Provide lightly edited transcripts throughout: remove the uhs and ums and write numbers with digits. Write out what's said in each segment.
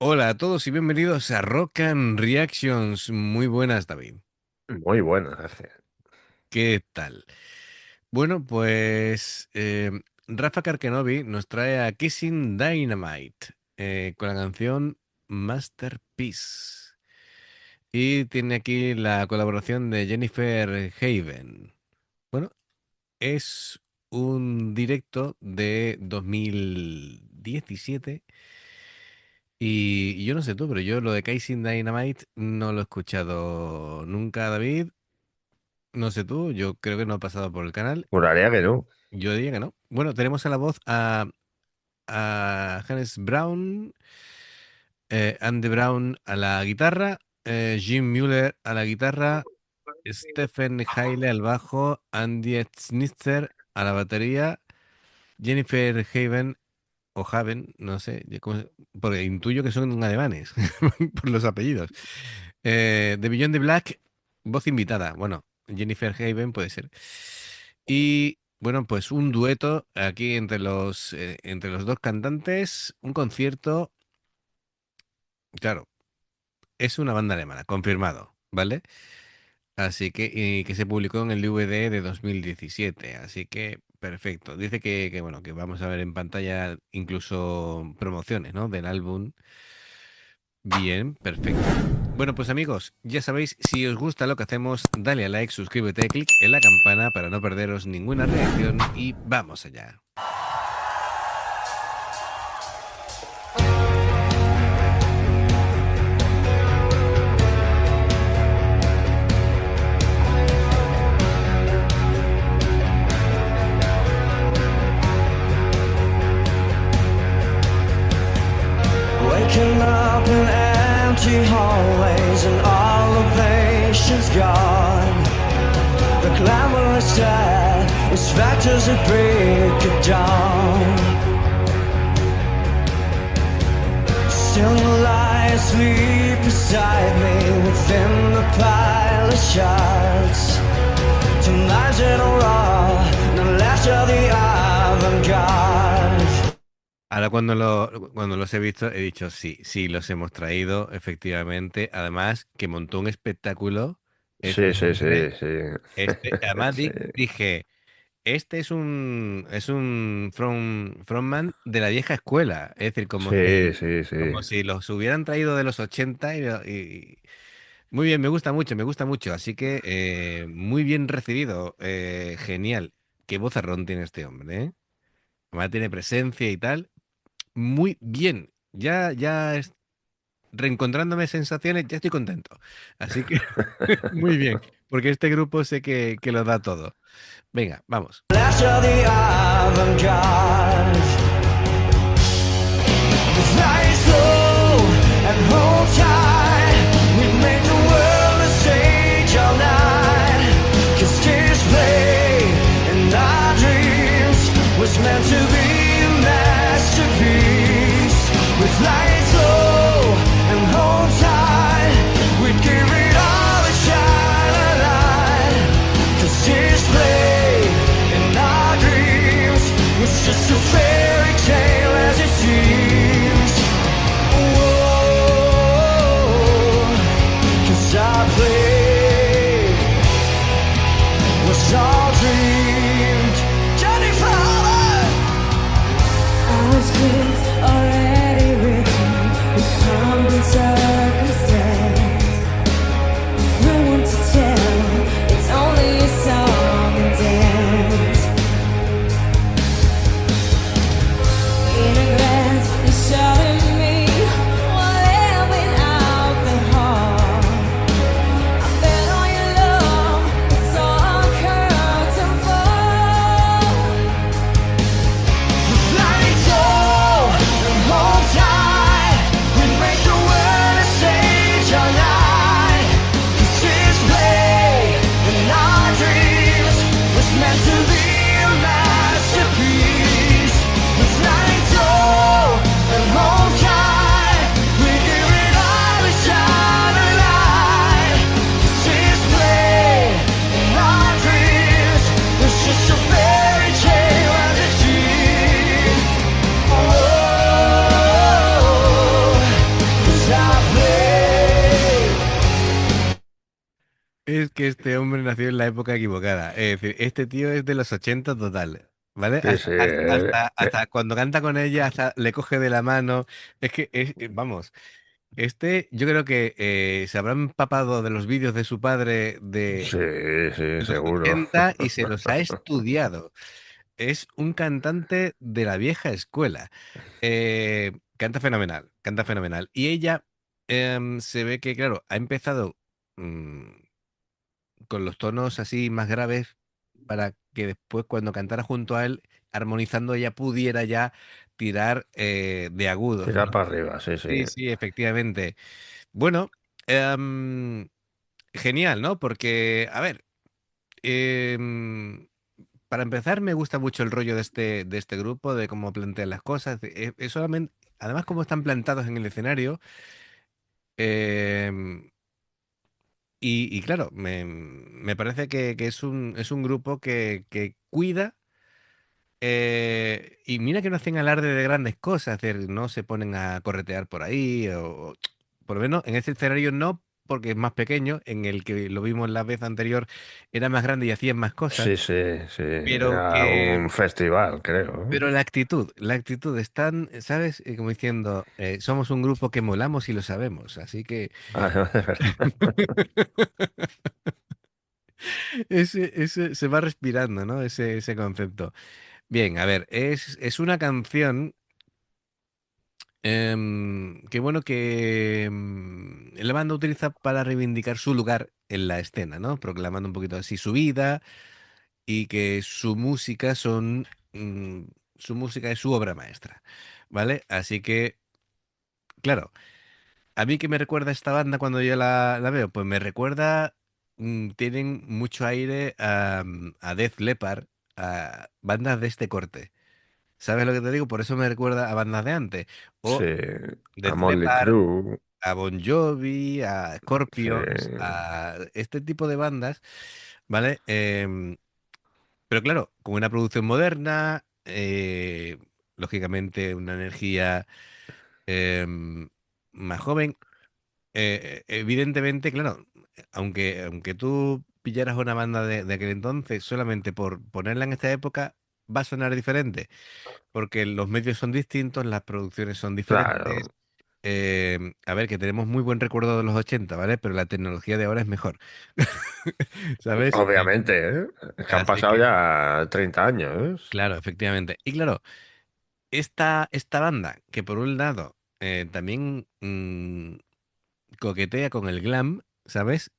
Hola a todos y bienvenidos a Rock and Reactions. Muy buenas, David. Muy bueno, gracias. ¿Qué tal? Bueno, pues Rafa Karkenobi nos trae a Kissing Dynamite con la canción Masterpiece. Y tiene aquí la colaboración de Jennifer Haven. Bueno, es un directo de 2017. Y yo no sé tú, pero yo lo de Kissing Dynamite no lo he escuchado nunca, David. No sé tú, yo creo que no ha pasado por el canal. Juraría que no. Yo diría que no. Bueno, tenemos a la voz a Hannes Brown, Andy Brown a la guitarra, Jim Mueller a la guitarra, Stephen Haile al bajo, Andy Schnitzer a la batería, Jennifer Haven o Haven, no sé, porque intuyo que son alemanes por los apellidos. The Beyond the Black, voz invitada. Bueno, Jennifer Haven puede ser. Y bueno, pues un dueto aquí entre los dos cantantes, un concierto, claro, es una banda alemana, confirmado, ¿vale? Así que, y que se publicó en el DVD de 2017, así que perfecto. Dice bueno, que vamos a ver en pantalla incluso promociones, ¿no? Del álbum. Bien, perfecto. Bueno, pues amigos, ya sabéis, si os gusta lo que hacemos, dale a like, suscríbete, clic en la campana para no perderos ninguna reacción y vamos allá. Waking up in empty hallways and all elevation's gone. The glamorous dead is factors at break of dawn. Still you lie asleep beside me within the pile of shards. Tonight's in a raw, the last of the avant-garde. Ahora cuando los he visto he dicho, sí, sí, los hemos traído, efectivamente. Además, que montó un espectáculo Sí, este sí, sí, hombre. sí. Además Sí, dije, este es un frontman de la vieja escuela. Es decir, sí, sí, sí. como si los hubieran traído de los 80 muy bien, me gusta mucho, me gusta mucho. Así que muy bien recibido. Genial. Qué vozarrón tiene este hombre, ¿eh? Además tiene presencia y tal. Muy bien. Reencontrándome sensaciones, ya estoy contento. Así que muy bien, porque este grupo sé que lo da todo. Venga, vamos. Last of the avant-garde. Fly slow and hold tight. We make the world a stage all night. 'Cause tears play in our dreams was meant to be a masterpiece. We fly slow and hold tight. We give it all a shine a light. 'Cause tears play in our dreams was just a fairy Es que este hombre nació en la época equivocada. Es decir, este tío es de los 80 total. ¿Vale? Sí, sí. Hasta cuando canta con ella, hasta le coge de la mano. Es que, vamos, este yo creo que se habrá empapado de los vídeos de su padre Sí, de sí, los seguro. 80 y se los ha estudiado. Es un cantante de la vieja escuela. Canta fenomenal, canta fenomenal. Y ella se ve que, claro, ha empezado mm, con los tonos así más graves para que después cuando cantara junto a él, armonizando ella pudiera ya tirar de agudos, Tira ¿no? para arriba, sí, sí. Sí, sí, efectivamente. Bueno, em, genial, ¿no? Porque, a ver, para empezar me gusta mucho el rollo de este grupo, de cómo plantean las cosas. Es solamente, además, cómo están plantados en el escenario. em, y claro, me parece que es un grupo que cuida. Y mira que no hacen alarde de grandes cosas, es decir, no se ponen a corretear por ahí, o por lo menos en este escenario no, porque es más pequeño, en el que lo vimos la vez anterior era más grande y hacían más cosas, Sí, sí, sí. pero Era que, un festival, creo. pero la actitud están, ¿sabes? Como diciendo, somos un grupo que molamos y lo sabemos, así que Ah, no, de verdad. ese se va respirando, ¿no? Ese concepto. Bien, a ver, es una canción. Qué bueno que la banda utiliza para reivindicar su lugar en la escena, ¿no? Proclamando un poquito así su vida y que mm, su música es su obra maestra, ¿vale? Así que, claro, a mí que me recuerda esta banda cuando yo la veo, pues me recuerda, tienen mucho aire a Def Leppard, a bandas de este corte. ¿Sabes lo que te digo? Por eso me recuerda a bandas de antes. Sí. O A Def Motley Leppard, Crue. a Bon Jovi, a Sí. Scorpions, a este tipo de bandas, ¿vale? Pero claro, con una producción moderna, lógicamente una energía em, más joven. Evidentemente, claro, aunque tú pillaras una banda de aquel entonces, solamente por ponerla en esta época, va a sonar diferente, porque los medios son distintos, las producciones son diferentes. Claro. A ver, que tenemos muy buen recuerdo de los 80, ¿vale? Pero la tecnología de ahora es mejor, ¿sabes? Obviamente, ¿eh? Es que han Así pasado que, ya 30 años. claro, efectivamente. Y claro, esta banda, que por un lado también coquetea con el glam, ¿sabes?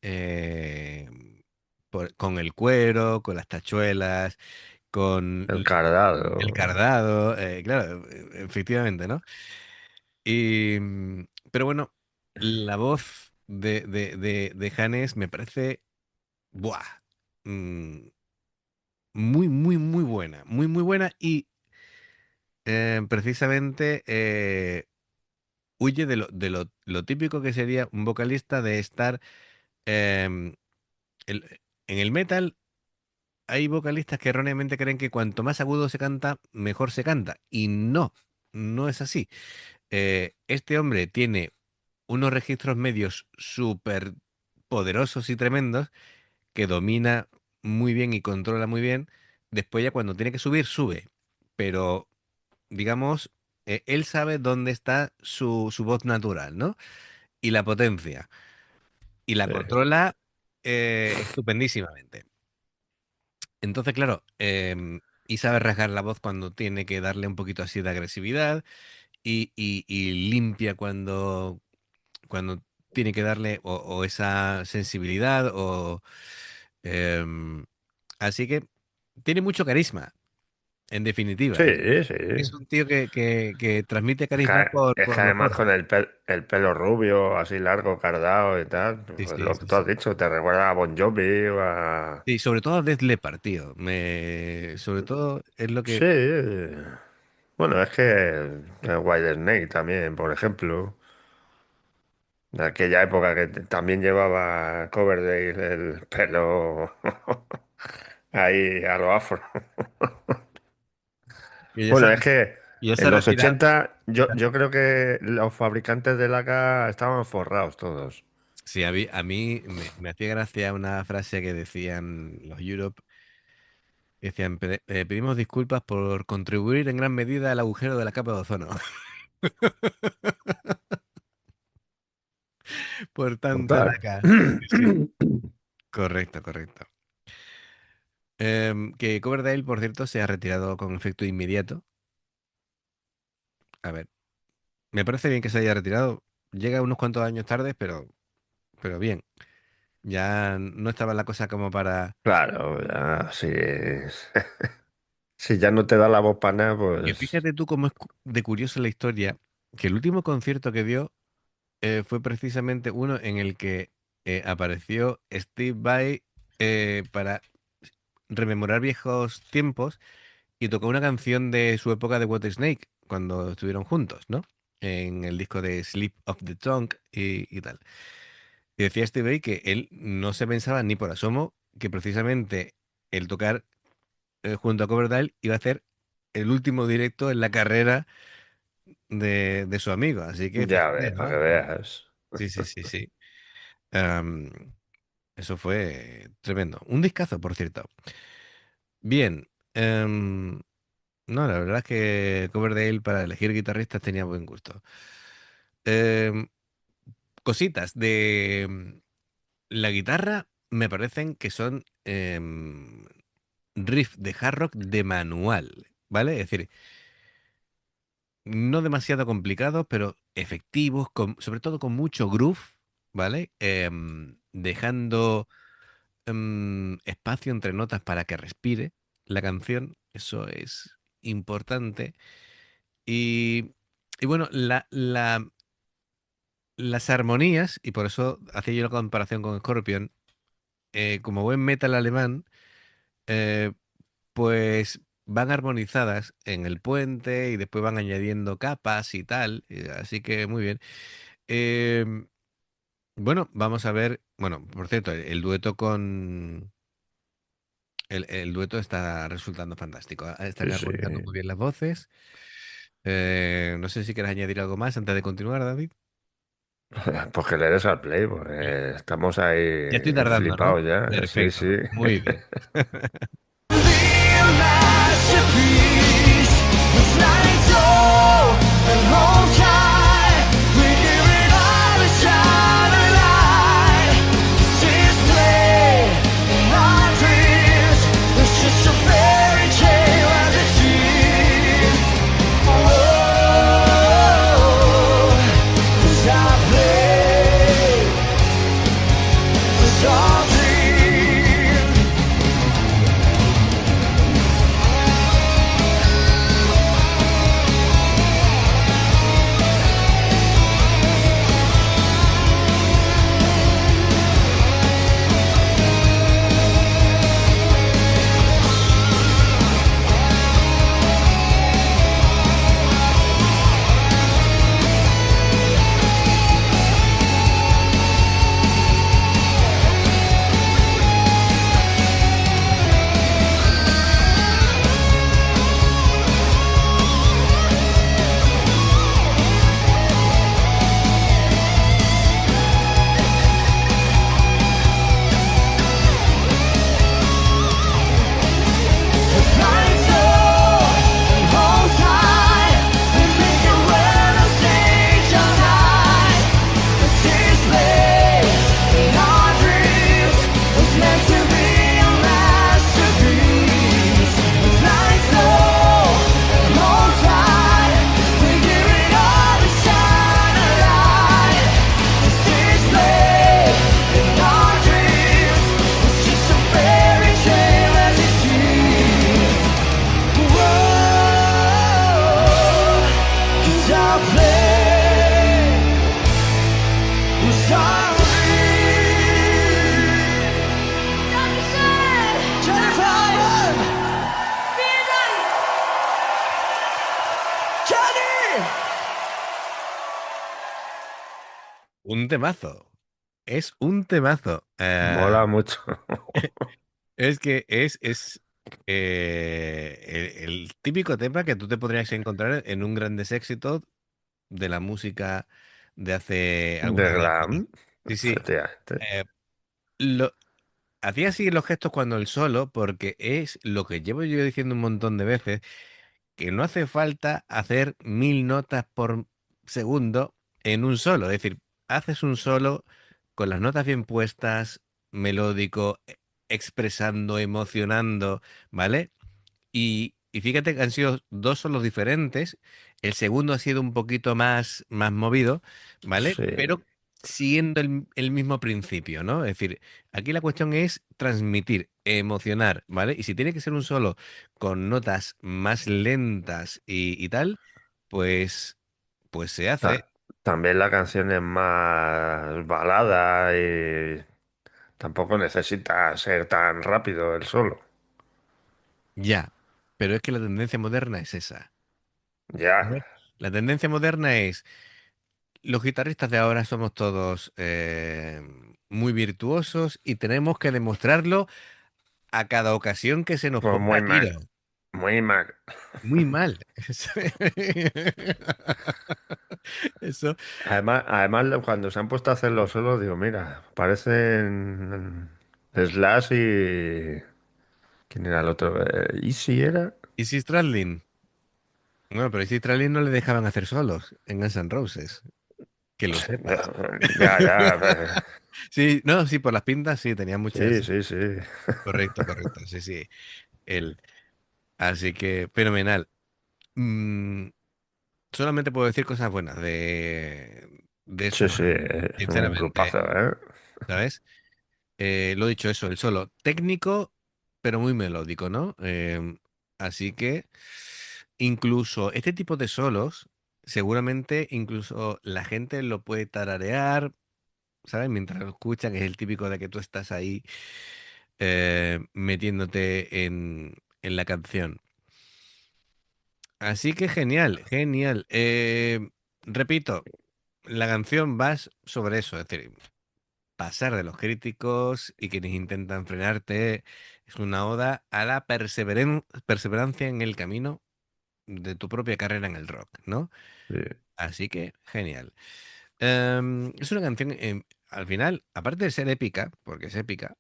Con el cuero, con las tachuelas, con El el cardado. cardado, claro, efectivamente, ¿no? Y, pero bueno, la voz de Hannes me parece, ¡buah! mm, muy buena, muy buena y precisamente huye lo típico que sería un vocalista de estar em, en el metal. Hay vocalistas que erróneamente creen que cuanto más agudo se canta, mejor se canta. Y no, no es así. Este hombre tiene unos registros medios súper poderosos y tremendos que domina muy bien y controla muy bien. Después ya cuando tiene que subir, sube. Pero, digamos, él sabe dónde está su voz natural, ¿no? Y la potencia. Y la Sí. controla estupendísimamente. Entonces, claro, y sabe rasgar la voz cuando tiene que darle un poquito así de agresividad y limpia cuando tiene que darle o esa sensibilidad em, así que tiene mucho carisma, en definitiva. Sí, sí. Es un tío que transmite Es carisma que, es que por lo además con fuerte. el pelo rubio, así largo, cardado y tal, Sí, pues sí, lo que sí, tú has sí. dicho, te recuerda a Bon Jovi o a... Sí, sobre todo a Def Leppard, tío. Sobre todo es lo que... Sí. Bueno, es que White Snake también, por ejemplo, de aquella época que también llevaba Coverdale el pelo ahí a lo afro. que ya Bueno, es sabes, que ya se en los retira. 80 yo creo que los fabricantes de laca estaban forrados todos. Sí, a mí me hacía gracia una frase que decían los Europe. Decían, pedimos disculpas por contribuir en gran medida al agujero de la capa de ozono. Por tanta Total. laca. Sí, sí. Correcto, correcto. Que Coverdale, por cierto, se ha retirado con efecto inmediato. A ver, me parece bien que se haya retirado. Llega unos cuantos años tarde, pero bien. Ya no estaba la cosa como para... Claro, ya, sí. Si ya no te da la voz para nada, Que pues fíjate tú cómo es de curiosa la historia, que el último concierto que dio fue precisamente uno en el que apareció Steve Vai para rememorar viejos tiempos y tocó una canción de su época de Snake cuando estuvieron juntos, ¿no? En el disco de Slip of the Tongue y tal. Y decía Steve Vai que él no se pensaba ni por asomo que precisamente el tocar junto a Coverdale iba a ser el último directo en la carrera de su amigo. Así que ya fíjate, ves, para que ¿no? veas. Sí, sí, sí, sí. Am, Eso fue tremendo. Un discazo, por cierto. Bien. No, la verdad es que Coverdale para elegir guitarristas tenía buen gusto. Em, Cositas de la guitarra me parecen que son riff de hard rock de manual, ¿vale? Es decir, no demasiado complicados, pero efectivos, sobre todo con mucho groove, ¿vale? Dejando espacio entre notas para que respire la canción, eso es importante. Y, y bueno, las armonías, y por eso hacía yo la comparación con Scorpion, como buen metal alemán, eh, pues van armonizadas en el puente y después van añadiendo capas y tal, así que muy bien. Em, bueno, vamos a ver, bueno, por cierto, el dueto con... el dueto está resultando fantástico. Están Sí, sí. armonizando muy bien las voces. No sé si quieres añadir algo más antes de continuar, David. Pues que le des al play, porque estamos Ya estoy ahí tardando, ¿no? flipados ya. Sí, sí. Perfecto, muy bien. Masterpiece. This night's old and hold tight. We give it all a shine a light. This is play in our dreams. It's just a fairy tale as it seems. Oh, 'cause I play this our dream. Un temazo. Es un temazo. Mola mucho. Es que es el típico tema que tú te podrías encontrar en un grandes éxito de la música de hace De algunas décadas. glam. Sí, sí. efectivamente. Eh, lo, hacía así los gestos cuando el solo, porque es lo que llevo yo diciendo un montón de veces, que no hace falta hacer 1000 notas por segundo en un solo. Es decir, haces un solo con las notas bien puestas, melódico, expresando, emocionando, ¿vale? Y fíjate que han sido dos solos diferentes. El segundo ha sido un poquito más movido, ¿vale? Sí. Pero siguiendo el mismo principio, ¿no? Es decir, aquí la cuestión es transmitir, emocionar, ¿vale? Y si tiene que ser un solo con notas más lentas y tal, pues, pues se hace. Ta- También la canción es más balada y tampoco necesita ser tan rápido el solo. Ya. Pero es que la tendencia moderna es esa. Ya, ¿Vale? La tendencia moderna es los guitarristas de ahora somos todos muy virtuosos y tenemos que demostrarlo a cada ocasión que se nos pues ponga muy a tiro. mal, muy mal. Muy mal. Eso. Además, cuando se han puesto a hacer los solos, digo, mira, parecen Slash y... ¿Quién era el otro? ¿Easy era? ¿Y si Stradlin? Bueno, pero si Stradlin no le dejaban hacer solos en Guns N' Roses. Que lo sepas. Ya, ya. Sí, no, sí, por las pintas sí, tenía Sí, muchas. sí, sí. Correcto, correcto. Sí, sí. Él. Así que fenomenal. Mm, solamente puedo decir cosas buenas de esta Sí, sí, banda, es un sinceramente, grupazo, ¿eh? ¿sabes? Lo dicho, eso, el solo técnico, pero muy melódico, ¿no? Así que incluso este tipo de solos, seguramente incluso la gente lo puede tararear, ¿sabes? Mientras lo escuchan, es el típico de que tú estás ahí metiéndote en la canción. Así que genial, genial. Repito, la canción va sobre eso, es decir, pasar de los críticos y quienes intentan frenarte. Es una oda a la perseverancia en el camino de tu propia carrera en el rock, ¿no? Sí, Así que genial. Es una canción, al final, aparte de ser épica, porque es épica,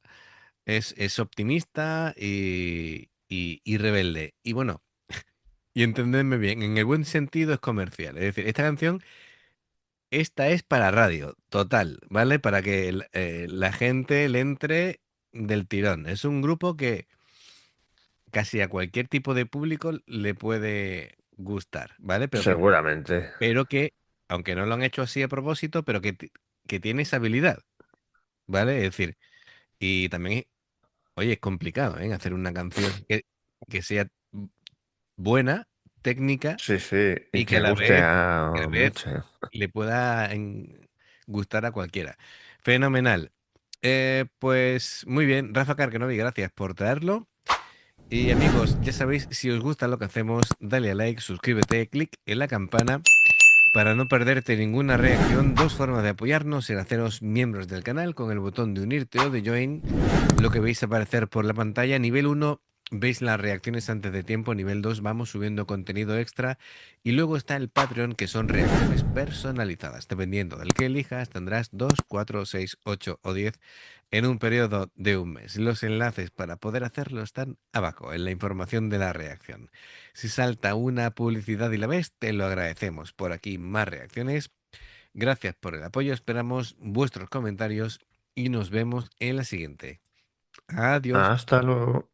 es optimista y rebelde. Y bueno, y entendedme bien, en el buen sentido es comercial. Es decir, esta canción, esta es para radio, total, ¿vale? Para que la gente le entre del tirón. Es un grupo que casi a cualquier tipo de público le puede gustar, ¿vale? seguramente. Pero que, aunque no lo han hecho así a propósito, pero que tiene esa habilidad, ¿vale? Es decir, y también, oye, es complicado, ¿eh? Hacer una canción que sea buena, técnica Sí, sí, y y que guste que a a la vez muchos. le pueda gustar a cualquiera. Fenomenal. Pues muy bien, Rafa Carcanovi, gracias por traerlo. Y amigos, ya sabéis, si os gusta lo que hacemos, dale a like, suscríbete, clic en la campana para no perderte ninguna reacción. Dos formas de apoyarnos en haceros miembros del canal con el botón de unirte o de join, lo que veis aparecer por la pantalla. Nivel uno, veis las reacciones antes de tiempo. Nivel 2, vamos subiendo contenido extra. Y luego está el Patreon, que son reacciones personalizadas. Dependiendo del que elijas, tendrás 2, 4, 6, 8 o 10 en un periodo de un mes. Los enlaces para poder hacerlo están abajo, en la información de la reacción. Si salta una publicidad y la ves, te lo agradecemos. Por aquí más reacciones. Gracias por el apoyo. Esperamos vuestros comentarios y nos vemos en la siguiente. Adiós. Hasta luego.